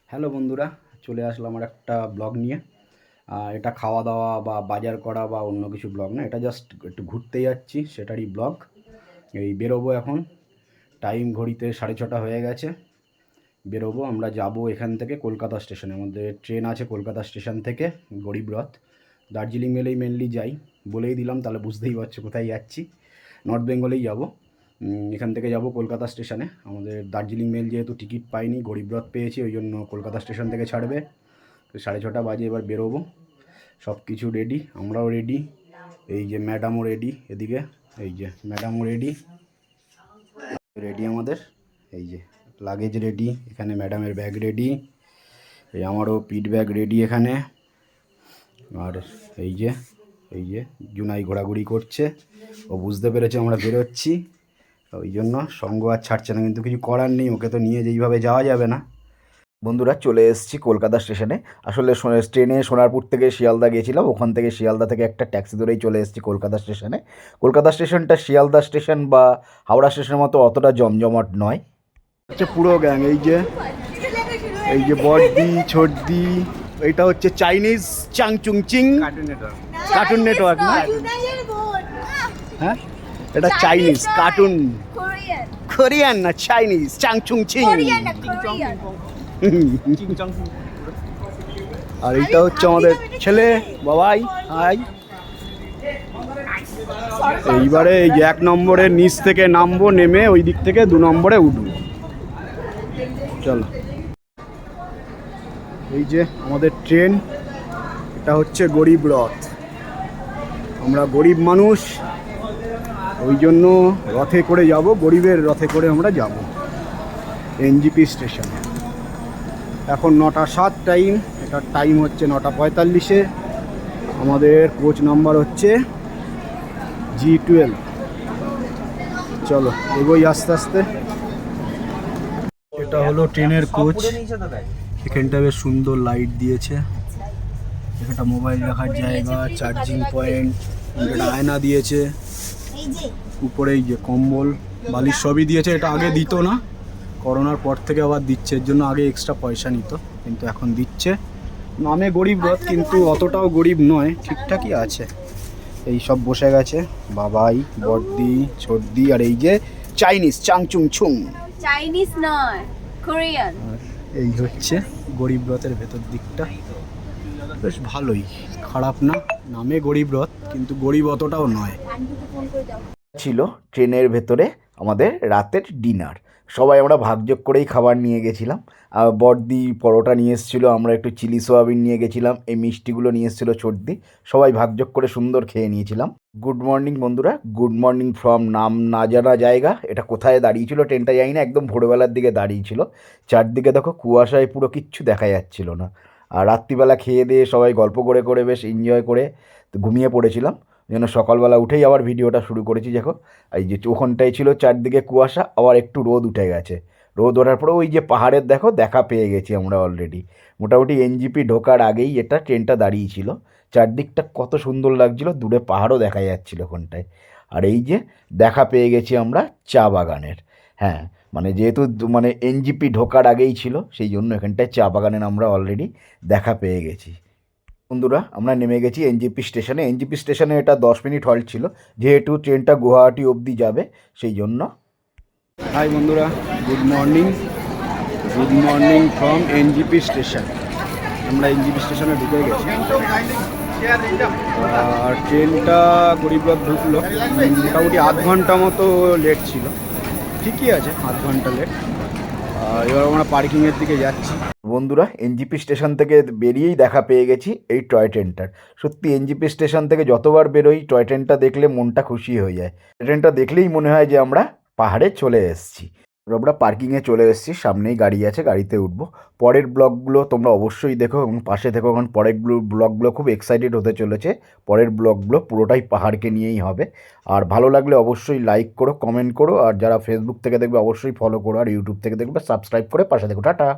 Hello বন্ধুরা, চলে আসলাম আমার একটা ব্লগ নিয়ে। এটা খাওয়া দাওয়া বা বাজার করা বা অন্য কিছু ব্লগ না, এটা জাস্ট একটু ঘুরতে যাচ্ছি সেটারই ব্লগ। এই বেরোবো এখন, টাইম ঘড়িতে 6:30 হয়ে গেছে। বেরোবো, আমরা যাব এখান থেকে কলকাতা স্টেশনে। আমাদের ট্রেন আছে কলকাতা স্টেশন থেকে গরিব রথ। দার্জিলিং মেলেই মেনলি যাই, বলেই দিলাম তাহলে বুঝতেই পারছো কোথায় যাচ্ছি। নর্থ বেঙ্গলেই যাব। এখান থেকে যাব কলকাতা স্টেশনে। আমাদের দার্জিলিং মেল যেহেতু টিকিট পাইনি, গরিবরথ পেয়েছি, ওই জন্য কলকাতা স্টেশন থেকে ছাড়বে। তো 6:30 বাজে এবার বেরোবো। সব কিছু রেডি, আমরাও রেডি। এই যে ম্যাডামও রেডি, এদিকে এই যে ম্যাডামও রেডি রেডি আমাদের। এই যে লাগেজ রেডি, এখানে ম্যাডামের ব্যাগ রেডি, এই আমারও পিঠ ব্যাগ রেডি এখানে। আর এই যে জুনাই ঘোরাঘুরি করছে, ও বুঝতে পেরেছে আমরা বেরোচ্ছি, ওই জন্য সঙ্গ আর ছাড়ছে না, কিন্তু কিছু করার নেই, ওকে তো নিয়ে যেইভাবে যাওয়া যাবে না। বন্ধুরা, চলে এসেছি কলকাতা স্টেশনে। আসলে ট্রেনে সোনারপুর থেকে শিয়ালদা গিয়েছিলাম, ওখান থেকে শিয়ালদা থেকে একটা ট্যাক্সি ধরেই চলে এসেছি কলকাতা স্টেশনে। কলকাতা স্টেশনটা শিয়ালদা স্টেশন বা হাওড়া স্টেশনের মতো অতটা জমজমাট নয়। হচ্ছে পুরো গ্যাং, এই যে বড়দি ছোটদি, এইটা হচ্ছে চাইনিজ চাংচুং চিং কার্টুন নেটওয়ার্ক না? হ্যাঁ, এটা চাইনিজ কার্টুন, কোরিয়ান না চাইনিজ চাংচুং চিং। আর এইটা হচ্ছে আমাদের ছেলে বাবাই, হাই। এইবারে এই যে 1 নম্বরের নিচ থেকে নামবো, নেমে ওই দিক থেকে 2 নম্বরে উঠবো। চলো, এই যে আমাদের ট্রেন, এটা হচ্ছে গরিব রথ। আমরা গরিব মানুষ, ওই জন্য রথে করে যাব, গরিবের রথে করে আমরা যাব এনজিপি স্টেশনে। এখন 9:07 টাইম, এটার টাইম হচ্ছে 9:45। আমাদের কোচ নাম্বার হচ্ছে G12। চলো এগোই আস্তে আস্তে। এটা হলো ট্রেনের কোচ, এখানটা বেশ সুন্দর লাইট দিয়েছে, একটা মোবাইল রাখার জায়গা, চার্জিং পয়েন্ট, একটা আয়না দিয়েছে, উপরে এই যে কম্বল বালিশ সবই দিয়েছে। এটা আগে দিত না, করোনার পর থেকে আবার দিচ্ছে, এর জন্য আগে এক্সট্রা পয়সা নিত, কিন্তু এখন দিচ্ছে। নামে গরিব রথ, কিন্তু অতটাও গরিব নয়, ঠিকঠাকই আছে। এই সব বসে গেছে, বাবাই, বড়দি, ছোটদি, আর এই যে চাইনিজ চাংচুং ছুং, চাইনিজ নয়, কোরিয়ান। এই হচ্ছে গরিব রথের ভেতর দিকটা, বেশ ভালোই, খারাপ না। নামে গরিব রথ, কিন্তু গরিব অতটাও নয়। ছিল ট্রেনের ভেতরে আমাদের রাতের ডিনার। সবাই আমরা ভাগযোগ করেই খাবার নিয়ে গেছিলাম। বড়দি পরোটা নিয়ে এসেছিলো, আমরা একটু চিলি সোয়াবিন নিয়ে গেছিলাম, এই মিষ্টিগুলো নিয়ে এসেছিলো ছোটদি। সবাই ভাগযোগ করে সুন্দর খেয়ে নিয়েছিলাম। গুড মর্নিং বন্ধুরা, গুড মর্নিং ফ্রম নাম না জানা জায়গা। এটা কোথায় দাঁড়িয়েছিল ট্রেনটা জানি না, একদম ভোরবেলার দিকে দাঁড়িয়েছিল। চারদিকে দেখো কুয়াশায় পুরো কিচ্ছু দেখা যাচ্ছিল না। আর রাত্রিবেলা খেয়ে দিয়ে সবাই গল্প করে করে বেশ এনজয় করে ঘুমিয়ে পড়েছিলাম, যেন সকালবেলা উঠেই আবার ভিডিওটা শুরু করেছি। দেখো এই যে ওখানটাই ছিল চারদিকে কুয়াশা, আবার একটু রোদ উঠে গেছে। রোদ ওঠার পরে ওই যে পাহাড়ের দেখো দেখা পেয়ে গেছি আমরা অলরেডি। মোটামুটি এনজিপি ঢোকার আগেই এটা ট্রেনটা দাঁড়িয়েছিল। চারদিকটা কত সুন্দর লাগছিল, দূরে পাহাড়ও দেখা যাচ্ছিল ওখানটায়। আর এই যে দেখা পেয়ে গেছি আমরা চা বাগানের। হ্যাঁ, মানে যেহেতু মানে এনজিপি ঢোকার আগেই ছিল, সেই জন্য এখানটায় চা বাগানের আমরা অলরেডি দেখা পেয়ে গেছি। বন্ধুরা, আমরা নেমে গেছি এনজিপি স্টেশনে। এনজিপি স্টেশনে এটা 10 মিনিট হল্ট ছিল, যেহেতু ট্রেনটা গুয়াহাটি অবধি যাবে সেই জন্য। হাই বন্ধুরা, good morning from NJP station. আমরা এনজিপি স্টেশনে ঢুকে গেছি, আর ট্রেনটা গরিবরথ ঢুকলো। মোটামুটি আধ ঘন্টা মতো লেট ছিল, ঠিকই আছে, আধ ঘন্টা লেট। এবার আমরা পার্কিংয়ের দিকে যাচ্ছি। বন্ধুরা, এনজিপি স্টেশন থেকে বেরিয়েই দেখা পেয়ে গেছি এই টয় ট্রেনটার। সত্যি এনজিপি স্টেশন থেকে যতবার বেরোই টয় ট্রেনটা দেখলে মনটা খুশি হয়ে যায়। ট্রেনটা দেখলেই মনে হয় যে আমরা পাহাড়ে চলে এসেছি। আমরা পার্কিংয়ে চলে এসেছি, সামনেই গাড়ি আছে, গাড়িতে উঠবো। পরের ব্লগগুলো তোমরা অবশ্যই দেখো এবং পাশে থেকো, কারণ পরের ব্লগগুলো খুব এক্সাইটেড হতে চলেছে। পরের ব্লগগুলো পুরোটাই পাহাড়কে নিয়েই হবে। আর ভালো লাগলে অবশ্যই লাইক করো, কমেন্ট করো, আর যারা ফেসবুক থেকে দেখবে অবশ্যই ফলো করো, আর ইউটিউব থেকে দেখবে সাবস্ক্রাইব করে পাশে দেখো। টাটা।